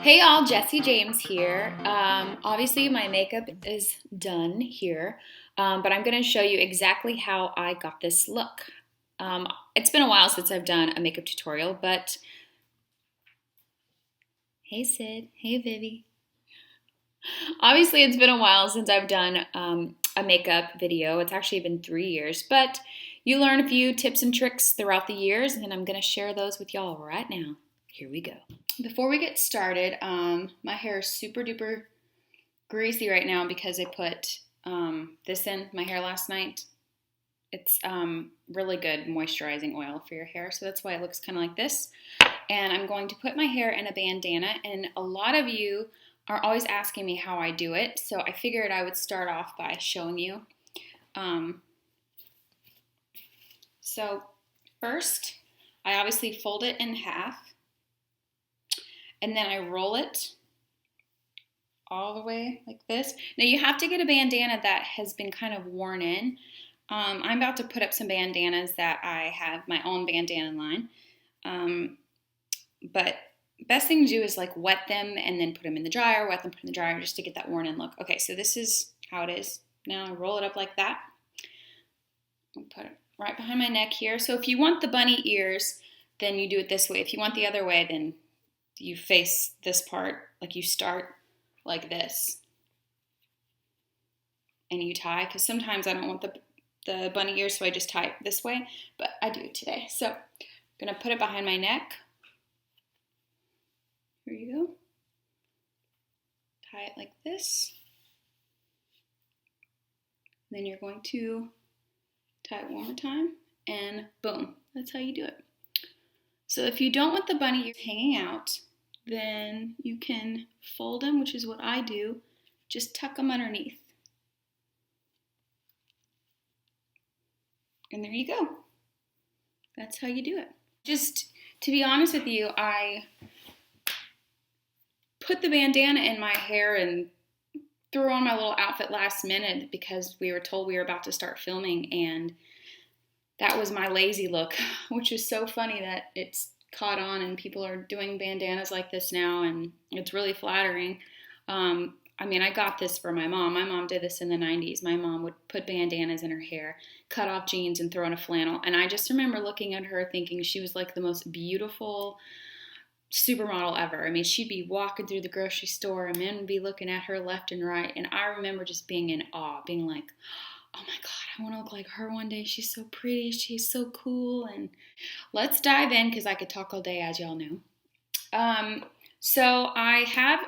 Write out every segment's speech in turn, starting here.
Hey y'all, Jessie James here. Obviously my makeup is done here, but I'm going to show you exactly how I got this look. It's been a while since I've done a makeup tutorial, but hey Sid, hey Vivi. Obviously it's been a while since I've done a makeup video. It's actually been 3 years, but you learn a few tips and tricks throughout the years, and I'm going to share those with y'all right now. Here we go. Before we get started, my hair is super duper greasy right now because I put this in my hair last night. It's really good moisturizing oil for your hair, so that's why it looks kind of like this. And I'm going to put my hair in a bandana, and a lot of you are always asking me how I do it, so I figured I would start off by showing you. So first, I obviously fold it in half. And then I roll it all the way like this. Now you have to get a bandana that has been kind of worn in. I'm about to put up some bandanas that I have my own bandana line. But best thing to do is like wet them and then put them in the dryer, wet them, put them in the dryer just to get that worn in look. Okay, so this is how it is. Now I roll it up like that. I'll put it right behind my neck here. So if you want the bunny ears, then you do it this way. If you want the other way, then you face this part, like you start like this and you tie, because sometimes I don't want the bunny ears, so I just tie it this way, but I do it today. So I'm gonna put it behind my neck. Here you go. Tie it like this. Then you're going to tie it one more time and boom, that's how you do it. So if you don't want the bunny ears hanging out, then you can fold them, which is what I do. Just tuck them underneath. And there you go. That's how you do it. Just to be honest with you, I put the bandana in my hair and threw on my little outfit last minute because we were told we were about to start filming, and that was my lazy look, which is so funny that it's caught on and people are doing bandanas like this now, and it's really flattering. I mean, I got this for my mom. My mom did this in the 90s. My mom would put bandanas in her hair, cut off jeans, and throw in a flannel. And I just remember looking at her thinking she was like the most beautiful supermodel ever. I mean, she'd be walking through the grocery store and men would be looking at her left and right. And I remember just being in awe, being like, oh my God, I want to look like her one day. She's so pretty. She's so cool. And let's dive in because I could talk all day, as y'all know. So I have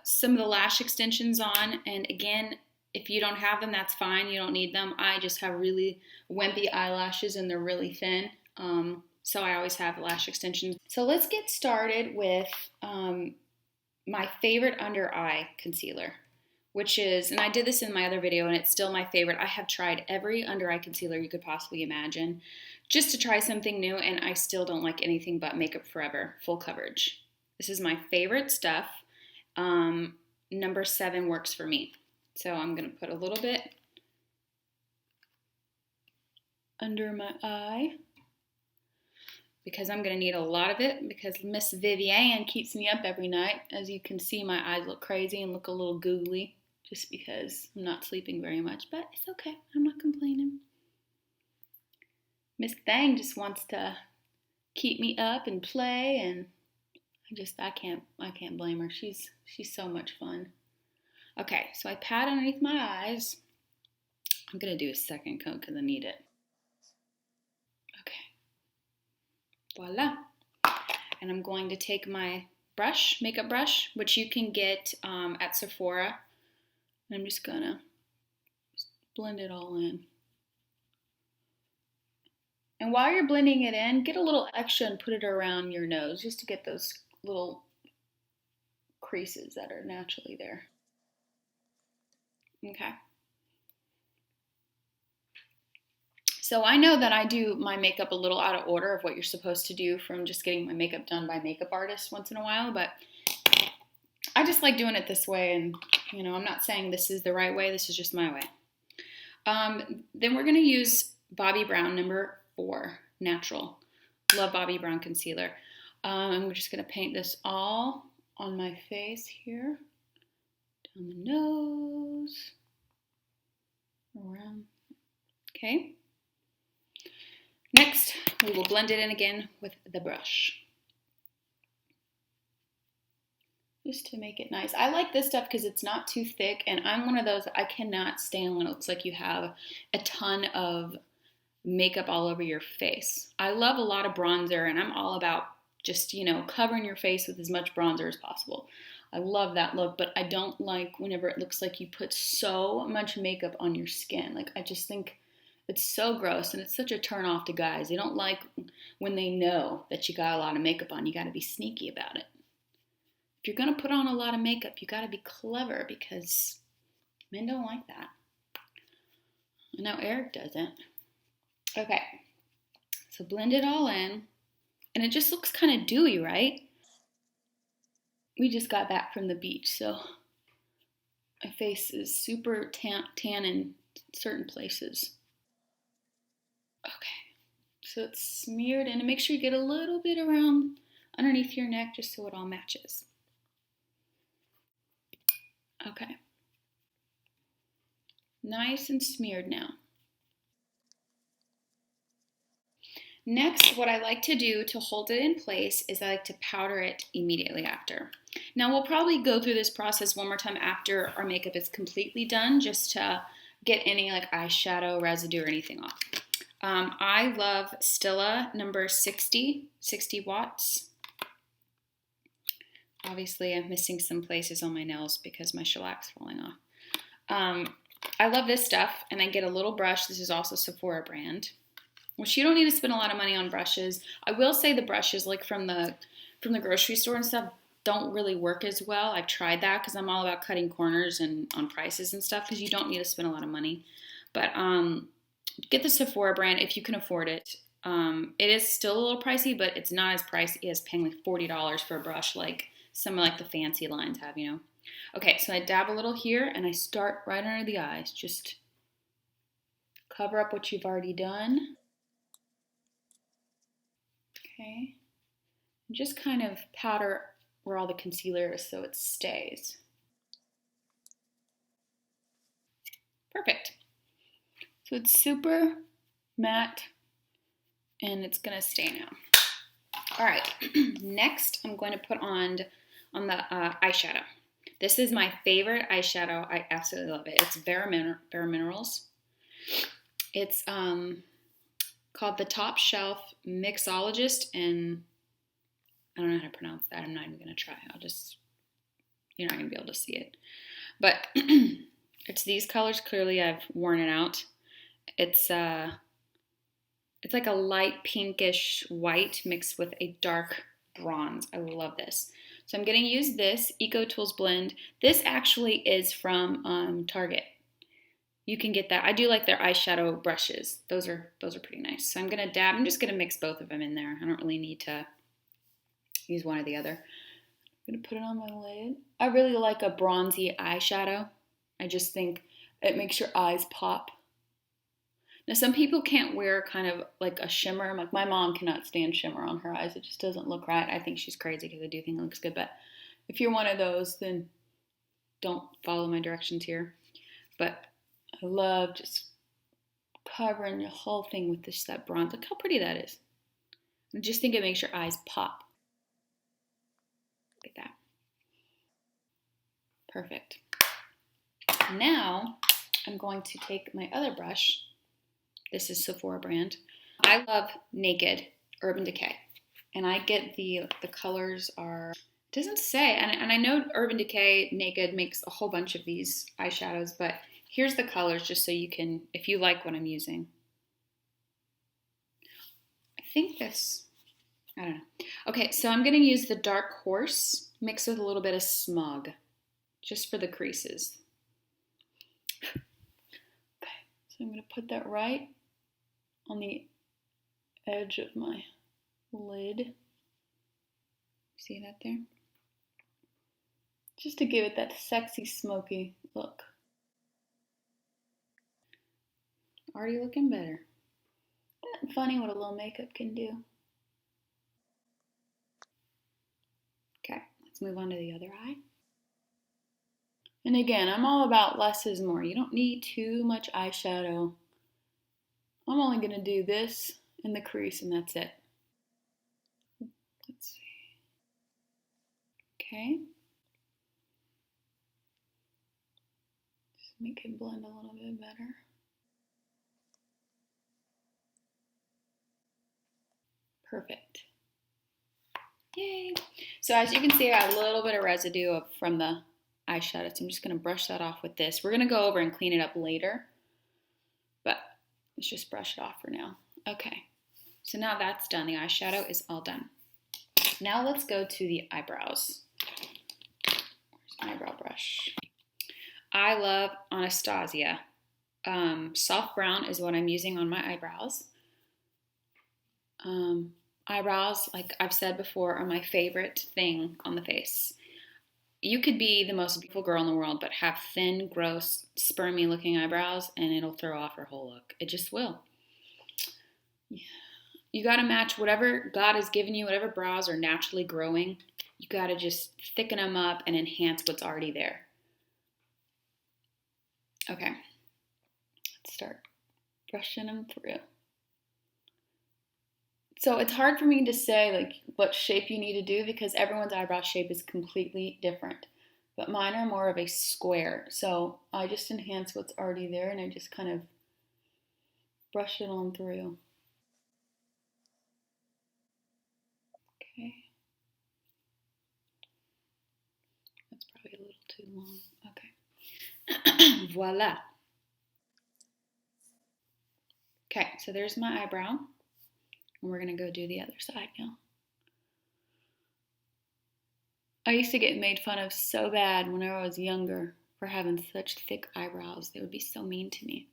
some of the lash extensions on. And again, if you don't have them, that's fine. You don't need them. I just have really wimpy eyelashes and they're really thin. So I always have lash extensions. So let's get started with my favorite under eye concealer, which is, and I did this in my other video and it's still my favorite. I have tried every under eye concealer you could possibly imagine just to try something new, and I still don't like anything but Makeup Forever Full Coverage. This is my favorite stuff. Number 7 works for me. So I'm gonna put a little bit under my eye because I'm gonna need a lot of it because Miss Vivian keeps me up every night. As you can see, my eyes look crazy and look a little googly, just because I'm not sleeping very much, but it's okay. I'm not complaining. Miss Thang just wants to keep me up and play, and I can't blame her. She's so much fun. Okay, so I pat underneath my eyes. I'm gonna do a second coat because I need it. Okay, voila. And I'm going to take my brush, makeup brush, which you can get at Sephora. I'm just gonna blend it all in. And while you're blending it in, get a little extra and put it around your nose just to get those little creases that are naturally there. Okay. So I know that I do my makeup a little out of order of what you're supposed to do from just getting my makeup done by makeup artists once in a while, but I just like doing it this way, and you know, I'm not saying this is the right way, this is just my way. Then we're gonna use Bobbi Brown number 4, Natural. Love Bobbi Brown concealer. I'm just gonna paint this all on my face here, down the nose, around. Okay. Next, we will blend it in again with the brush. Just to make it nice. I like this stuff because it's not too thick, and I'm one of those, I cannot stand when it looks like you have a ton of makeup all over your face. I love a lot of bronzer, and I'm all about just, you know, covering your face with as much bronzer as possible. I love that look, but I don't like whenever it looks like you put so much makeup on your skin. Like, I just think it's so gross, and it's such a turn off to guys. They don't like when they know that you got a lot of makeup on. You got to be sneaky about it. If you're going to put on a lot of makeup, you got to be clever, because men don't like that. And now Eric doesn't. Okay, so blend it all in, and it just looks kind of dewy, right? We just got back from the beach, so my face is super tan in certain places. Okay, so it's smeared, and make sure you get a little bit around underneath your neck just so it all matches. Okay, nice and smeared now. Next, what I like to do to hold it in place is I like to powder it immediately after. Now, we'll probably go through this process one more time after our makeup is completely done, just to get any like eyeshadow residue or anything off. I love STILA number 60 watts. Obviously, I'm missing some places on my nails because my shellac's falling off. I love this stuff, and I get a little brush. This is also SEPHORA brand, which you don't need to spend a lot of money on brushes. I will say the brushes, like from the grocery store and stuff, don't really work as well. I've tried that because I'm all about cutting corners and on prices and stuff, because you don't need to spend a lot of money. But get the SEPHORA brand if you can afford it. It is still a little pricey, but it's not as pricey as paying like $40 for a brush like some of like the fancy lines have, you know. Okay, so I dab a little here, and I start right under the eyes. Just cover up what you've already done. Okay, and just kind of powder where all the concealer is so it stays. Perfect. So it's super matte, and it's gonna stay now. All right, next I'm going to put on the eyeshadow. This is my favorite eyeshadow. I absolutely love it. It's BAREMINERALS. It's called the Top Shelf MIXOLOGIST, and I don't know how to pronounce that. I'm not even going to try. You're not going to be able to see it. But it's these colors. Clearly, I've worn it out. It's like a light pinkish white mixed with a dark bronze. I love this. So I'm going to use this Eco Tools blend. This actually is from Target. You can get that. I do like their eyeshadow brushes. Those are pretty nice. So I'm going to dab. I'm just going to mix both of them in there. I don't really need to use one or the other. I'm going to put it on my lid. I really like a bronzy eyeshadow. I just think it makes your eyes pop. Now, some people can't wear kind of like a shimmer. Like, my mom cannot stand shimmer on her eyes. It just doesn't look right. I think she's crazy because I do think it looks good. But if you're one of those, then don't follow my directions here. But I love just covering the whole thing with that bronze. Look how pretty that is. I just think it makes your eyes pop. Look at that. Perfect. Now, I'm going to take my other brush. This is SEPHORA brand. I love Naked Urban Decay. And I get the colors are, it doesn't say, and I know Urban Decay Naked makes a whole bunch of these eyeshadows, but here's the colors just so you can, if you like what I'm using. I think this, I don't know. Okay, so I'm gonna use the Dark Horse mixed with a little bit of Smog, just for the creases. Okay, so I'm gonna put that right on the edge of my lid. See that there? Just to give it that sexy, smoky look. Already looking better. Isn't it funny what a little makeup can do? Okay, Let's move on to the other eye. And again, I'm all about less is more. You don't need too much eyeshadow. I'm only going to do this in the crease and that's it. Let's see. Okay. Just make it blend a little bit better. Perfect. Yay. So as you can see, I got a little bit of residue from the eyeshadow. So I'm just going to brush that off with this. We're going to go over and clean it up later. But let's just brush it off for now. Okay. So now that's done. The eyeshadow is all done. Now let's go to the eyebrows. Where's my eyebrow brush? I love Anastasia. Soft brown is what I'm using on my eyebrows. Eyebrows, like I've said before, are my favorite thing on the face. You could be the most beautiful girl in the world, but have thin, gross, spermy looking eyebrows and it'll throw off your whole look. It just will. You got to match whatever God has given you, whatever brows are naturally growing. You got to just thicken them up and enhance what's already there. Okay, let's start brushing them through. So it's hard for me to say like what shape you need to do because everyone's eyebrow shape is completely different. But mine are more of a square. So I just enhance what's already there and I just kind of brush it on through. Okay. That's probably a little too long. Okay. Voila. Okay, so there's my eyebrow. And we're going to go do the other side now. I used to get made fun of so bad when I was younger for having such thick eyebrows. They would be so mean to me.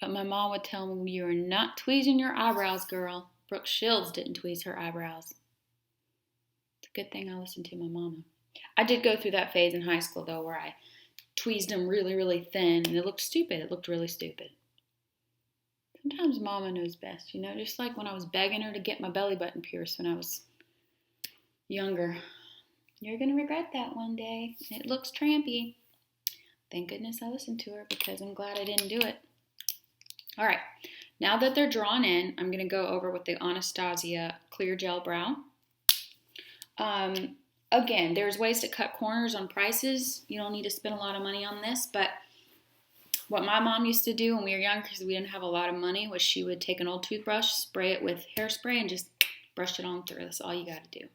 But my mom would tell me, you are not tweezing your eyebrows, girl. Brooke Shields didn't tweeze her eyebrows. It's a good thing I listened to my mama. I did go through that phase in high school, though, where I tweezed them really, really thin, and it looked stupid. It looked really stupid. Sometimes mama knows best, you know, just like when I was begging her to get my belly button pierced when I was younger. You're going to regret that one day. It looks trampy. Thank goodness I listened to her because I'm glad I didn't do it. All right, now that they're drawn in, I'm going to go over with the Anastasia Clear Gel Brow. Again, there's ways to cut corners on prices. You don't need to spend a lot of money on this, but what my mom used to do when we were young, because we didn't have a lot of money, was she would take an old toothbrush, spray it with hairspray, and just brush it on through. That's all you got to do.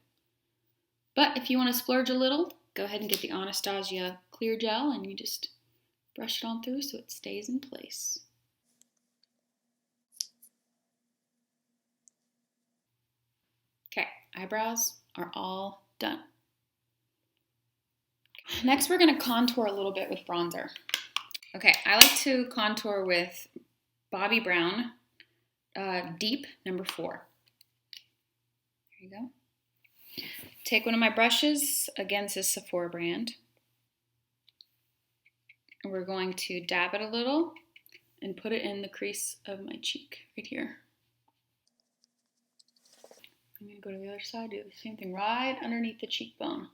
But if you want to splurge a little, go ahead and get the Anastasia Clear Gel, and you just brush it on through so it stays in place. Okay, eyebrows are all done. Next, we're going to contour a little bit with bronzer. Okay, I like to contour with Bobbi Brown Deep number 4. There you go. Take one of my brushes, again, this is SEPHORA brand. And we're going to dab it a little and put it in the crease of my cheek right here. I'm going to go to the other side, do the same thing right underneath the cheekbone.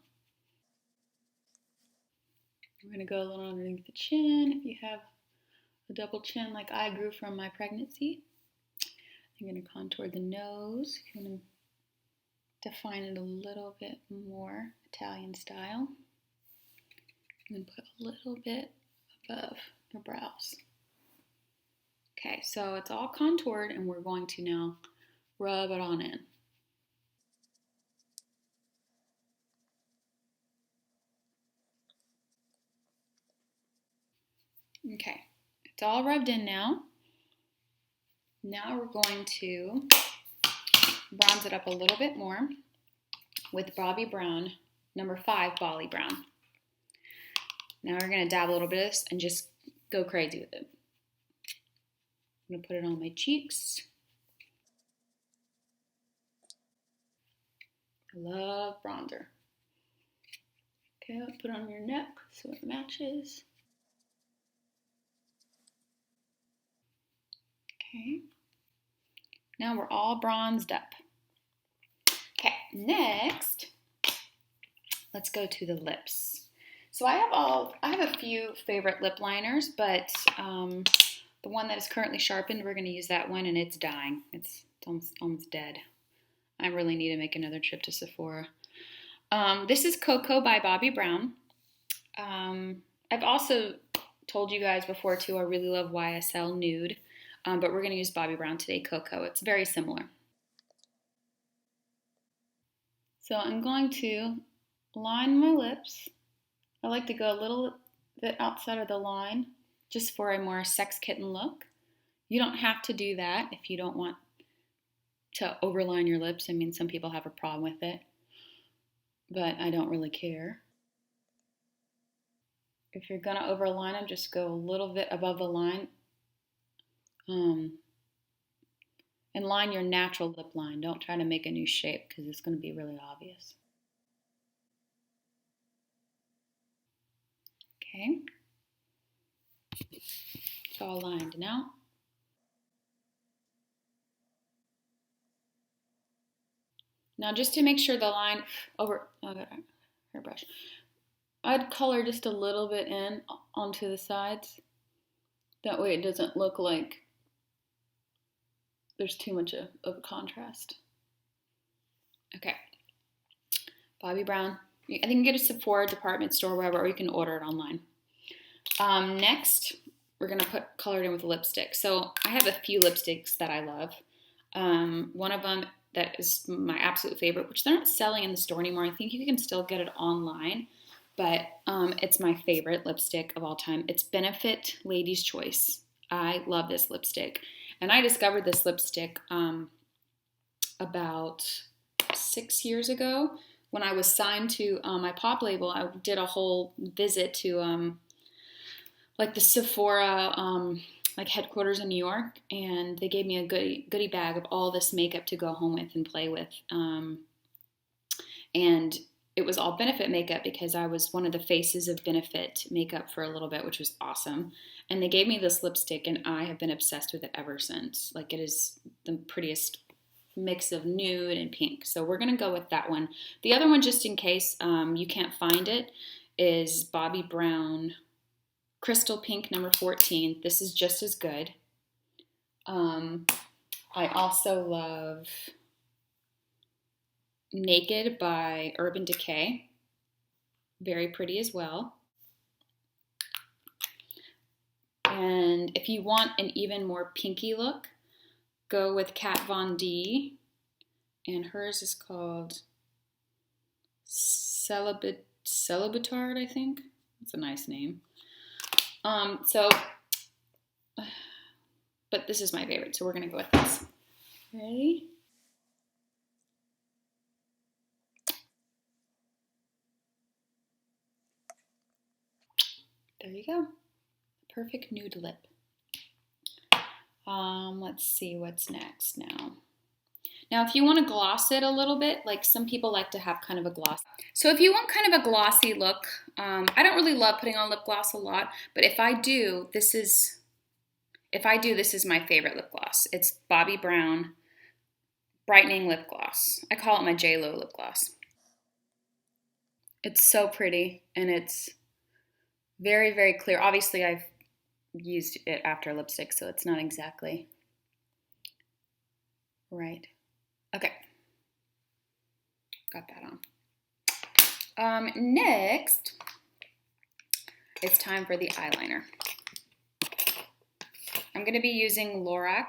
I'm going to go a little underneath the chin. If you have a double chin like I grew from my pregnancy. I'm going to contour the nose. If you want to define it a little bit more Italian style. And then put a little bit above your brows. Okay, so it's all contoured and we're going to now rub it on in. Okay, it's all rubbed in now. Now we're going to bronze it up a little bit more with Bobbi Brown, number 5 Bali Brown. Now we're going to dab a little bit of this and just go crazy with it. I'm going to put it on my cheeks. I love bronzer. Okay, I'll put it on your neck so it matches. Okay, now we're all bronzed up. next, let's go to the lips. So I have a few favorite lip liners, but the one that is currently sharpened, we're going to use that one, and it's dying. It's almost dead. I really need to make another trip to Sephora. This is Cocoa by Bobbi Brown. I've also told you guys before too, I really love YSL Nude, but we're going to use Bobbi Brown today, Cocoa. It's very similar. So I'm going to line my lips. I like to go a little bit outside of the line just for a more sex kitten look. You don't have to do that if you don't want to overline your lips. I mean, some people have a problem with it, but I don't really care. If you're going to overline them, just go a little bit above the line and line your natural lip line. Don't try to make a new shape because it's going to be really obvious. Okay, it's all lined now. Now just to make sure the line hairbrush, I'd color just a little bit in onto the sides. That way it doesn't look like there's too much of a contrast. Okay, Bobbi Brown. I think you can get a Sephora department store, wherever, or you can order it online. Next, we're going to put colored in with lipstick. So I have a few lipsticks that I love. One of them that is my absolute favorite, which they're not selling in the store anymore. I think you can still get it online, but it's my favorite lipstick of all time. It's Benefit Ladies' Choice. I love this lipstick. And I discovered this lipstick about 6 years ago. When I was signed to my pop label, I did a whole visit to like the Sephora like headquarters in New York, and they gave me a goodie bag of all this makeup to go home with and play with. And it was all Benefit makeup because I was one of the faces of Benefit makeup for a little bit, which was awesome. And they gave me this lipstick, and I have been obsessed with it ever since. Like, it is the prettiest mix of nude and pink. So we're gonna go with that one. The other one, just in case you can't find it, is Bobbi Brown Crystal Pink number 14. This is just as good. I also love Naked by Urban Decay. Very pretty as well. And if you want an even more pinky look, go with Kat Von D, and hers is called Celebutard, I think. It's a nice name. But this is my favorite, so we're gonna go with this. Ready? There you go. Perfect nude lip. Let's see what's next now. Now, if you want to gloss it a little bit, like some people like to have kind of a gloss. So if you want kind of a glossy look, I don't really love putting on lip gloss a lot, but if I do, this is my favorite lip gloss. It's Bobbi Brown Brightening Lip Gloss. I call it my J-Lo lip gloss. It's so pretty, and it's very, very clear. Obviously, I've used it after lipstick, so it's not exactly right. Okay, got that on. Next, it's time for the eyeliner. I'm going to be using LORAC.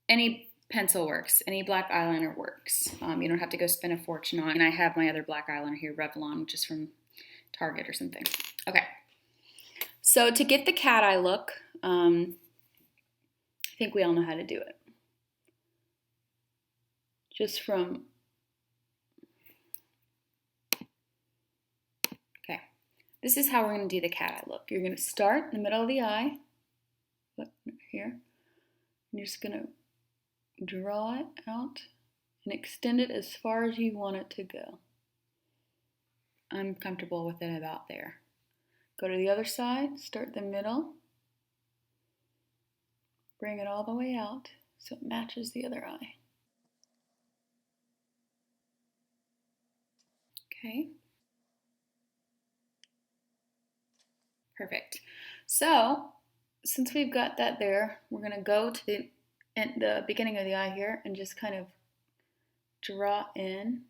Any pencil works, any black eyeliner works. You don't have to go spend a fortune on it. And I have my other black eyeliner here, Revlon, which is from Target or something. Okay, so to get the cat eye look, I think we all know how to do it. Just from, okay, this is how we're going to do the cat eye look. You're going to start in the middle of the eye, look here, and you're just going to draw it out and extend it as far as you want it to go. I'm comfortable with it about there. Go to the other side, start the middle, bring it all the way out so it matches the other eye. Okay. Perfect. So, since we've got that there, we're going to go to the beginning of the eye here and just kind of draw in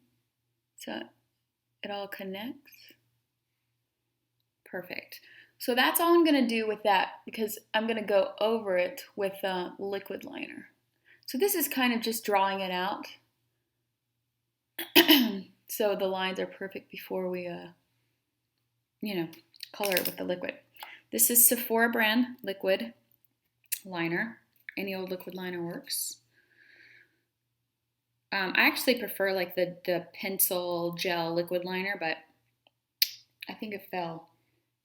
so it all connects. Perfect. So that's all I'm going to do with that because I'm going to go over it with a liquid liner. So this is kind of just drawing it out. So the lines are perfect before we, color it with the liquid. This is SEPHORA brand liquid liner. Any old liquid liner works. I actually prefer like the PENCL gel liquid liner, but I think it fell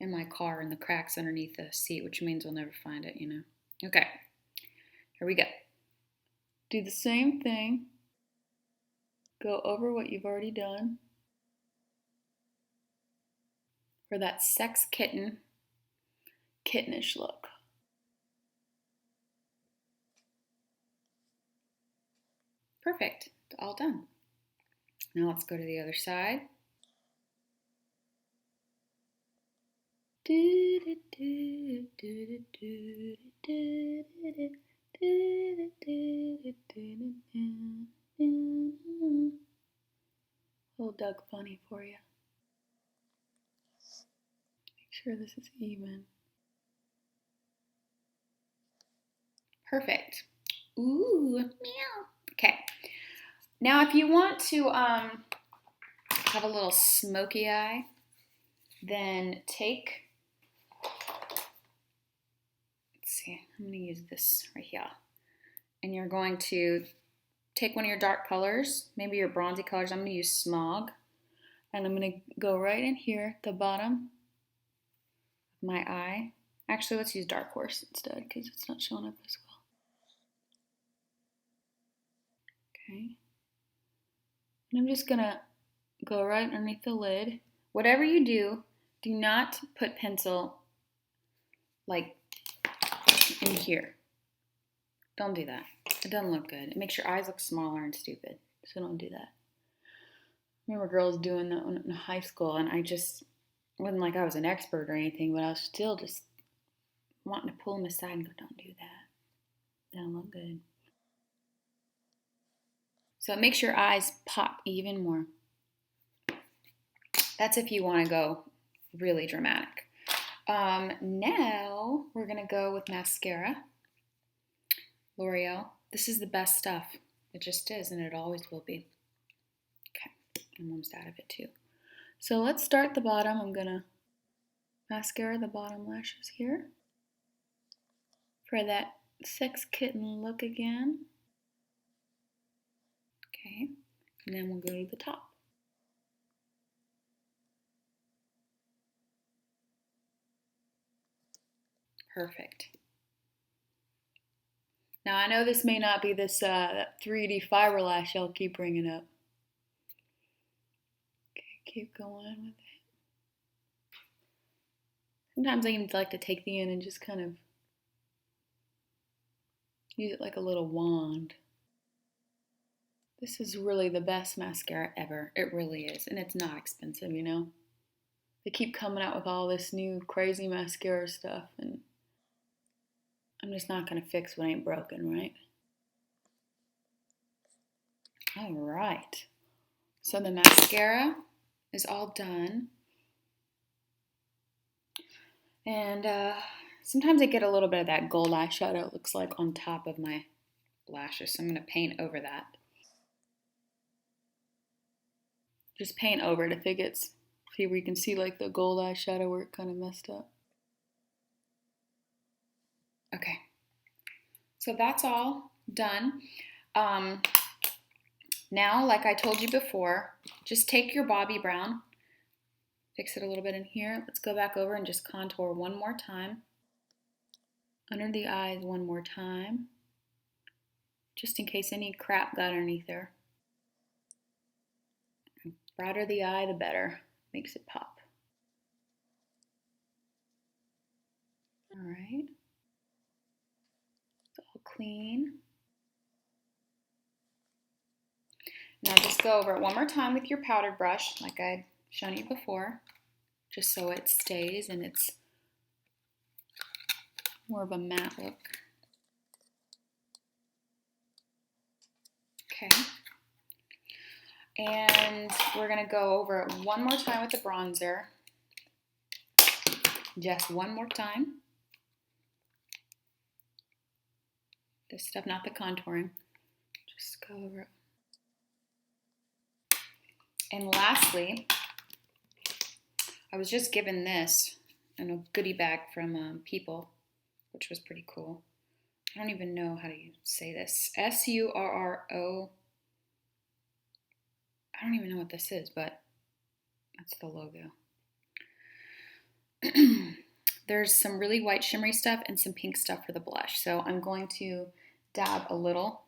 in my car in the cracks underneath the seat, which means we'll never find it, you know. Okay, here we go. Do the same thing. Go over what you've already done for that sex kitten, kittenish look. Perfect, it's all done. Now let's go to the other side. Little Doug funny for you. Make sure this is even. Perfect. Ooh, meow. Okay. Now if you want to have a little smoky eye, then take, let's see, I'm going to use this right here. And you're going to take one of your dark colors, maybe your bronzy colors. I'm going to use Smog. And I'm going to go right in here at the bottom of my eye. Actually, let's use Dark Horse instead because it's not showing up as well. Okay. And I'm just going to go right underneath the lid. Whatever you do, do not put pencil like in here. Don't do that. It doesn't look good. It makes your eyes look smaller and stupid. So don't do that. I remember girls doing that in high school, and I just wasn't like I was an expert or anything, but I was still just wanting to pull them aside and go, don't do that. Doesn't look good. So it makes your eyes pop even more. That's if you want to go really dramatic. Now we're going to go with mascara. L'Oreal. This is the best stuff. It just is, and it always will be. Okay, I'm almost out of it too. So let's start the bottom. I'm going to mascara the bottom lashes here for that sex kitten look again. Okay, and then we'll go to the top. Perfect. Now I know this may not be this 3D fiber lash I'll keep bringing up. Okay, keep going with it. Sometimes I even like to take the end and just kind of use it like a little wand. This is really the best mascara ever. It really is. And it's not expensive, you know. They keep coming out with all this new crazy mascara stuff, and I'm just not going to fix what ain't broken, right? All right. So the mascara is all done. And sometimes I get a little bit of that gold eyeshadow, it looks like, on top of my lashes. So I'm going to paint over that. Just paint over it if it gets, see where you can see like the gold eyeshadow where it kind of messed up. Okay, so that's all done. Now, like I told you before, just take your Bobbi brown, fix it a little bit in here. Let's go back over and just contour one more time. Under the eyes one more time, just in case any crap got underneath there. The brighter the eye, the better. Makes it pop. All right. It's all clean. Now just go over it one more time with your powder brush, like I shown you before, just so it stays and it's more of a matte look. Okay. And we're going to go over it one more time with the bronzer. Just one more time. This stuff, not the contouring. Just go over it. And lastly, I was just given this in a goodie bag from People, which was pretty cool. I don't even know how to say this. SURRO. I don't even know what this is, but that's the logo. There's some really white shimmery stuff and some pink stuff for the blush. So I'm going to dab a little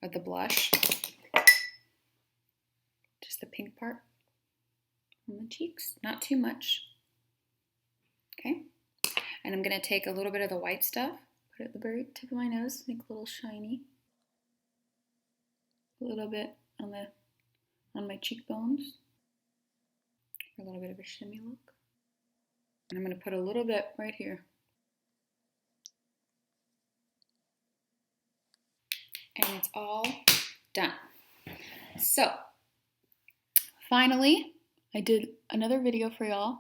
of the blush, just the pink part on the cheeks, not too much. Okay, and I'm going to take a little bit of the white stuff, put it at the very tip of my nose, make a little shiny, a little bit on my cheekbones, for a little bit of a shimmy look. And I'm going to put a little bit right here. And it's all done. So, finally, I did another video for y'all